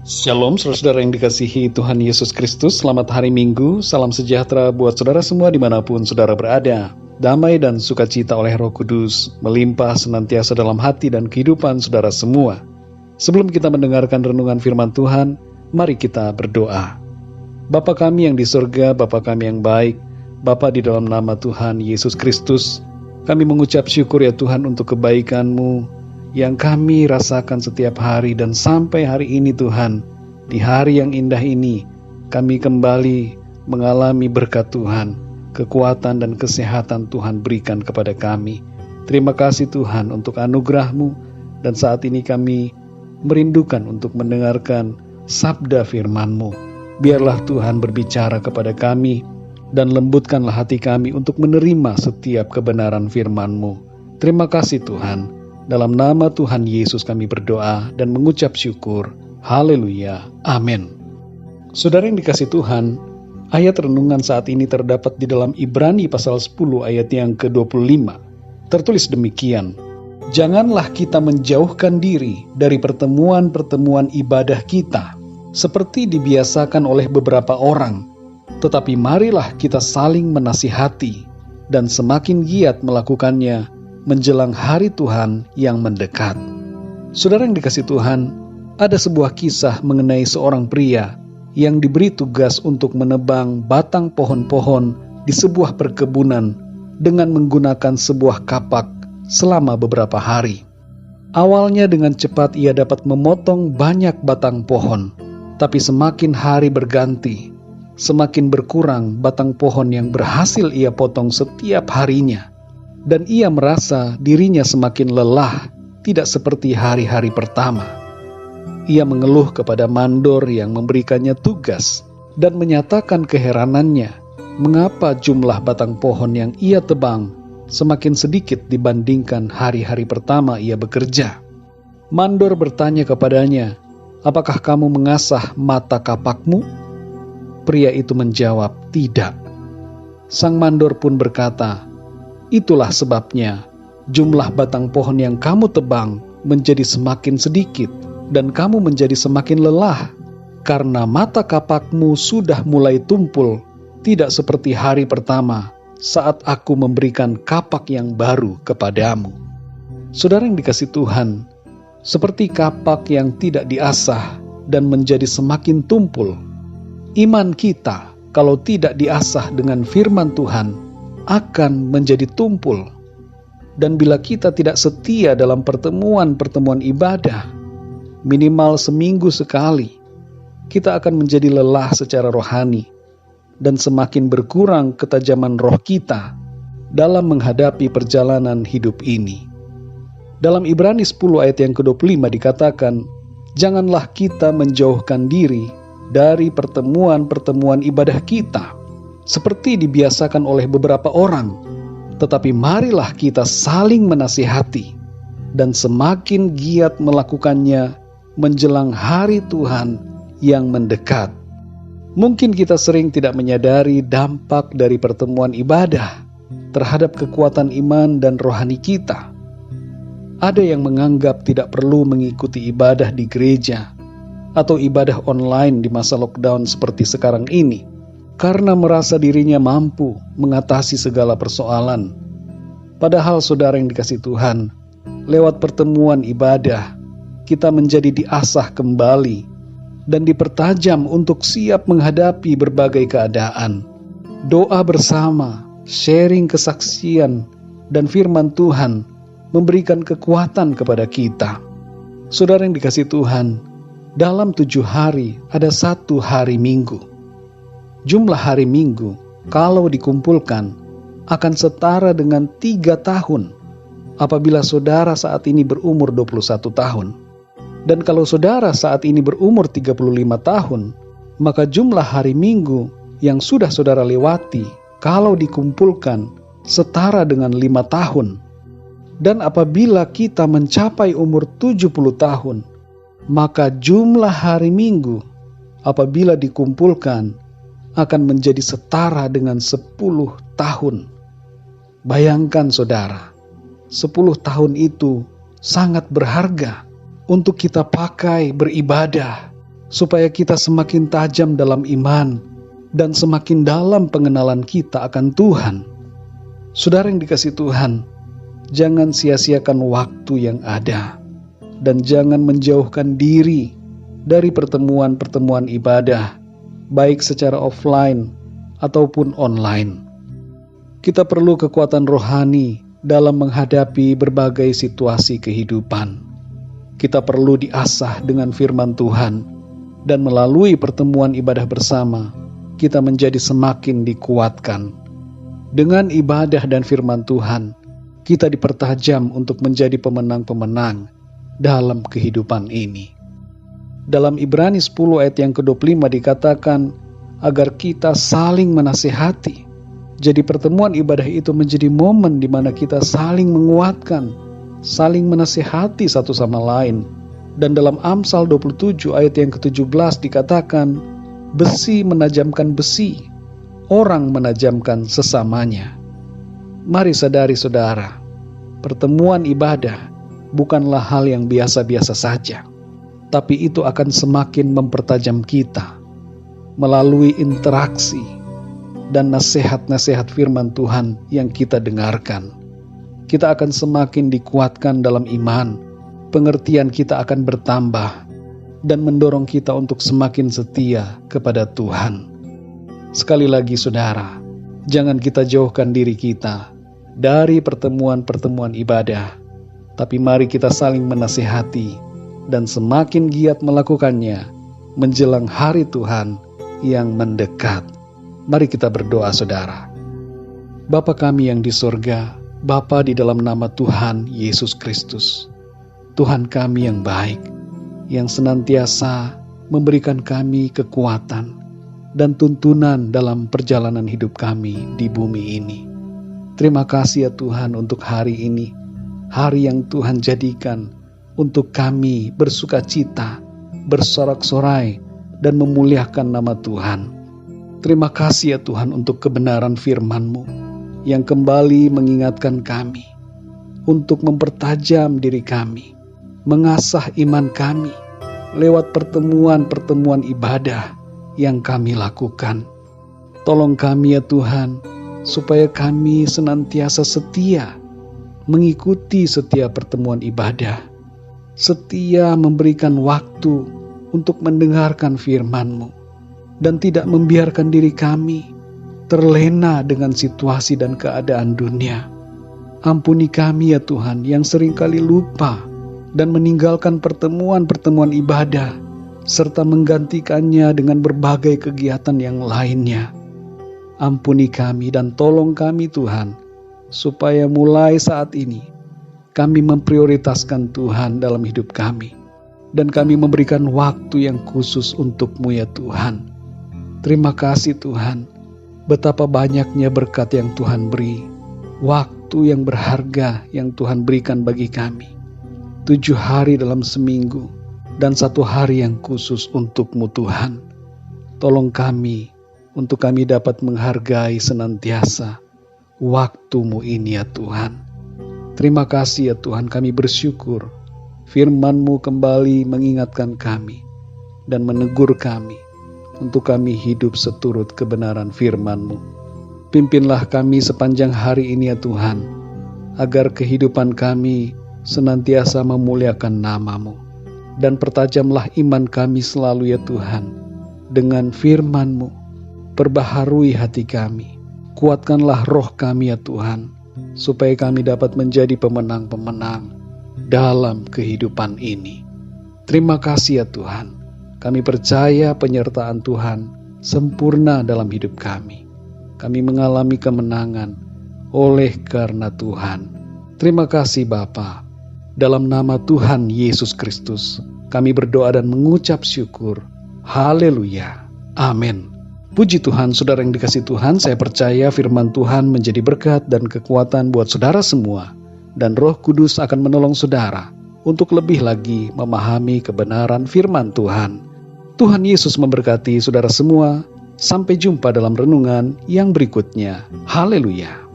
Shalom saudara yang dikasihi Tuhan Yesus Kristus. Selamat hari Minggu, salam sejahtera buat saudara semua dimanapun saudara berada. Damai dan sukacita oleh Roh Kudus melimpah senantiasa dalam hati dan kehidupan saudara semua. Sebelum kita mendengarkan renungan firman Tuhan, mari kita berdoa. Bapa kami yang di surga, Bapa kami yang baik, Bapa di dalam nama Tuhan Yesus Kristus, kami mengucap syukur ya Tuhan untuk kebaikan-Mu yang kami rasakan setiap hari, dan sampai hari ini Tuhan, di hari yang indah ini kami kembali mengalami berkat Tuhan, kekuatan dan kesehatan Tuhan berikan kepada kami. Terima kasih Tuhan untuk anugerah-Mu, dan saat ini kami merindukan untuk mendengarkan sabda firman-Mu. Biarlah Tuhan berbicara kepada kami dan lembutkanlah hati kami untuk menerima setiap kebenaran firman-Mu. Terima kasih Tuhan. Dalam nama Tuhan Yesus kami berdoa dan mengucap syukur. Haleluya. Amin. Saudara yang dikasihi Tuhan, ayat renungan saat ini terdapat di dalam Ibrani pasal 10 ayat yang ke-25. Tertulis demikian, janganlah kita menjauhkan diri dari pertemuan-pertemuan ibadah kita, seperti dibiasakan oleh beberapa orang, tetapi marilah kita saling menasihati, dan semakin giat melakukannya, menjelang hari Tuhan yang mendekat. Saudara yang dikasihi Tuhan, ada sebuah kisah mengenai seorang pria yang diberi tugas untuk menebang batang pohon-pohon di sebuah perkebunan dengan menggunakan sebuah kapak selama beberapa hari. Awalnya dengan cepat ia dapat memotong banyak batang pohon, tapi semakin hari berganti, semakin berkurang batang pohon yang berhasil ia potong setiap harinya. Dan ia merasa dirinya semakin lelah, tidak seperti hari-hari pertama. Ia mengeluh kepada mandor yang memberikannya tugas dan menyatakan keheranannya mengapa jumlah batang pohon yang ia tebang semakin sedikit dibandingkan hari-hari pertama ia bekerja. Mandor bertanya kepadanya, "Apakah kamu mengasah mata kapakmu?" Pria itu menjawab, "Tidak." Sang mandor pun berkata, "Itulah sebabnya jumlah batang pohon yang kamu tebang menjadi semakin sedikit dan kamu menjadi semakin lelah, karena mata kapakmu sudah mulai tumpul, tidak seperti hari pertama saat aku memberikan kapak yang baru kepadamu." Saudara yang dikasihi Tuhan, seperti kapak yang tidak diasah dan menjadi semakin tumpul, iman kita kalau tidak diasah dengan firman Tuhan akan menjadi tumpul. Dan bila kita tidak setia dalam pertemuan-pertemuan ibadah, minimal seminggu sekali, kita akan menjadi lelah secara rohani dan semakin berkurang ketajaman roh kita dalam menghadapi perjalanan hidup ini. Dalam Ibrani 10 ayat yang ke-25 dikatakan, janganlah kita menjauhkan diri dari pertemuan-pertemuan ibadah kita, seperti dibiasakan oleh beberapa orang, tetapi marilah kita saling menasihati, dan semakin giat melakukannya menjelang hari Tuhan yang mendekat. Mungkin kita sering tidak menyadari dampak dari pertemuan ibadah terhadap kekuatan iman dan rohani kita. Ada yang menganggap tidak perlu mengikuti ibadah di gereja atau ibadah online di masa lockdown seperti sekarang ini, karena merasa dirinya mampu mengatasi segala persoalan. Padahal saudara yang dikasihi Tuhan, lewat pertemuan ibadah, kita menjadi diasah kembali dan dipertajam untuk siap menghadapi berbagai keadaan. Doa bersama, sharing kesaksian, dan firman Tuhan memberikan kekuatan kepada kita. Saudara yang dikasihi Tuhan, dalam 7 hari ada 1 hari Minggu. Jumlah hari Minggu, kalau dikumpulkan, akan setara dengan 3 tahun apabila saudara saat ini berumur 21 tahun. Dan kalau saudara saat ini berumur 35 tahun, maka jumlah hari Minggu yang sudah saudara lewati, kalau dikumpulkan, setara dengan 5 tahun. Dan apabila kita mencapai umur 70 tahun, maka jumlah hari Minggu apabila dikumpulkan akan menjadi setara dengan 10 tahun. Bayangkan saudara, 10 tahun itu sangat berharga untuk kita pakai beribadah, supaya kita semakin tajam dalam iman dan semakin dalam pengenalan kita akan Tuhan. Saudara yang dikasihi Tuhan, jangan sia-siakan waktu yang ada dan jangan menjauhkan diri dari pertemuan-pertemuan ibadah, baik secara offline ataupun online. Kita perlu kekuatan rohani dalam menghadapi berbagai situasi kehidupan. Kita perlu diasah dengan firman Tuhan, dan melalui pertemuan ibadah bersama, kita menjadi semakin dikuatkan. Dengan ibadah dan firman Tuhan, kita dipertajam untuk menjadi pemenang-pemenang dalam kehidupan ini. Dalam Ibrani 10 ayat yang ke-25 dikatakan, agar kita saling menasihati. Jadi pertemuan ibadah itu menjadi momen di mana kita saling menguatkan, saling menasihati satu sama lain. Dan dalam Amsal 27 ayat yang ke-17 dikatakan, besi menajamkan besi, orang menajamkan sesamanya. Mari sadari saudara, pertemuan ibadah bukanlah hal yang biasa-biasa saja, tapi itu akan semakin mempertajam kita melalui interaksi dan nasihat-nasihat firman Tuhan yang kita dengarkan. Kita akan semakin dikuatkan dalam iman, pengertian kita akan bertambah, dan mendorong kita untuk semakin setia kepada Tuhan. Sekali lagi saudara, jangan kita jauhkan diri kita dari pertemuan-pertemuan ibadah, tapi mari kita saling menasihati dan semakin giat melakukannya menjelang hari Tuhan yang mendekat. Mari kita berdoa saudara. Bapa kami yang di sorga, Bapa di dalam nama Tuhan Yesus Kristus, Tuhan kami yang baik, yang senantiasa memberikan kami kekuatan dan tuntunan dalam perjalanan hidup kami di bumi ini. Terima kasih ya Tuhan untuk hari ini, hari yang Tuhan jadikan untuk kami bersuka cita, bersorak-sorai, dan memuliakan nama Tuhan. Terima kasih ya Tuhan untuk kebenaran firman-Mu yang kembali mengingatkan kami untuk mempertajam diri kami, mengasah iman kami lewat pertemuan-pertemuan ibadah yang kami lakukan. Tolong kami ya Tuhan, supaya kami senantiasa setia mengikuti setiap pertemuan ibadah, setia memberikan waktu untuk mendengarkan firman-Mu, dan tidak membiarkan diri kami terlena dengan situasi dan keadaan dunia. Ampuni kami ya Tuhan yang seringkali lupa dan meninggalkan pertemuan-pertemuan ibadah, serta menggantikannya dengan berbagai kegiatan yang lainnya. Ampuni kami dan tolong kami Tuhan, supaya mulai saat ini kami memprioritaskan Tuhan dalam hidup kami, dan kami memberikan waktu yang khusus untuk-Mu ya Tuhan. Terima kasih Tuhan, betapa banyaknya berkat yang Tuhan beri, waktu yang berharga yang Tuhan berikan bagi kami. 7 hari dalam seminggu, dan 1 hari yang khusus untuk-Mu Tuhan. Tolong kami, untuk kami dapat menghargai senantiasa waktu-Mu ini ya Tuhan. Terima kasih ya Tuhan, kami bersyukur firman-Mu kembali mengingatkan kami dan menegur kami untuk kami hidup seturut kebenaran firman-Mu. Pimpinlah kami sepanjang hari ini ya Tuhan, agar kehidupan kami senantiasa memuliakan nama-Mu. Dan pertajamlah iman kami selalu ya Tuhan, dengan firman-Mu. Perbaharui hati kami, kuatkanlah roh kami ya Tuhan, supaya kami dapat menjadi pemenang-pemenang dalam kehidupan ini. Terima kasih ya Tuhan, kami percaya penyertaan Tuhan sempurna dalam hidup kami. Kami mengalami kemenangan oleh karena Tuhan. Terima kasih Bapa. Dalam nama Tuhan Yesus Kristus, kami berdoa dan mengucap syukur. Haleluya. Amin. Puji Tuhan, saudara yang dikasihi Tuhan, saya percaya firman Tuhan menjadi berkat dan kekuatan buat saudara semua. Dan Roh Kudus akan menolong saudara untuk lebih lagi memahami kebenaran firman Tuhan. Tuhan Yesus memberkati saudara semua. Sampai jumpa dalam renungan yang berikutnya. Haleluya.